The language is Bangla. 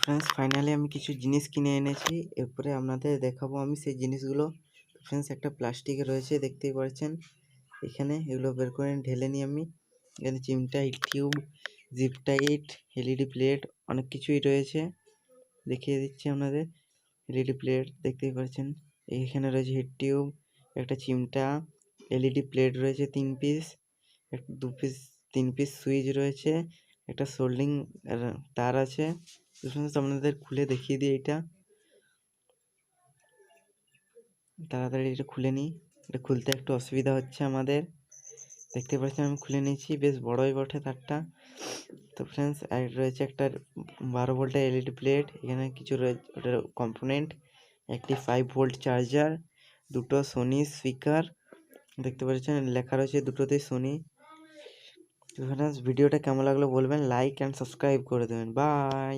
ফ্রেন্ডস ফাইনালি আমি কিছু জিনিস কিনে এনেছি। এরপরে আপনাদের দেখাবো আমি সেই জিনিসগুলো। ফ্রেন্ডস একটা প্লাস্টিকে রয়েছে দেখতেই পাচ্ছেন। এখানে এগুলো বের করে ঢেলে নিই আমি। এখানে চিমটাইট tube, zip tight, LED plate অনেক কিছুই রয়েছে। দেখিয়ে দিচ্ছি আপনাদের। এলইডি প্লেট দেখতেই পাচ্ছেন। এখানে রয়েছে হিট টিউব, একটা চিমটা, এলইডি প্লেট রয়েছে 3 পিস, 2 পিস 3 পিস সুইচ রয়েছে, একটা সোল্ডিং তার আছে। আপনাদের খুলে দেখিয়ে দিই এটা। তাড়াতাড়ি এটা খুলে নিই। এটা খুলতে একটু অসুবিধা হচ্ছে আমাদের। দেখতে পাচ্ছেন আমি খুলে নিয়েছি, বেশ বড়ই বটে তারটা। তো ফ্রেন্ডস আর রয়েছে একটা 12 ভোল্টের এলইডি প্লেট। এখানে কিছু রয়েছে ওটার কম্পোনেন্ট, একটি 5 ভোল্ট চার্জার, দুটো সোনি স্পিকার দেখতে পাচ্ছেন, লেখা রয়েছে দুটোতেই সোনি। তো ফ্রেন্ডস ভিডিওটা কেমন লাগলো বলবেন, লাইক অ্যান্ড সাবস্ক্রাইব করে দেবেন। বাই।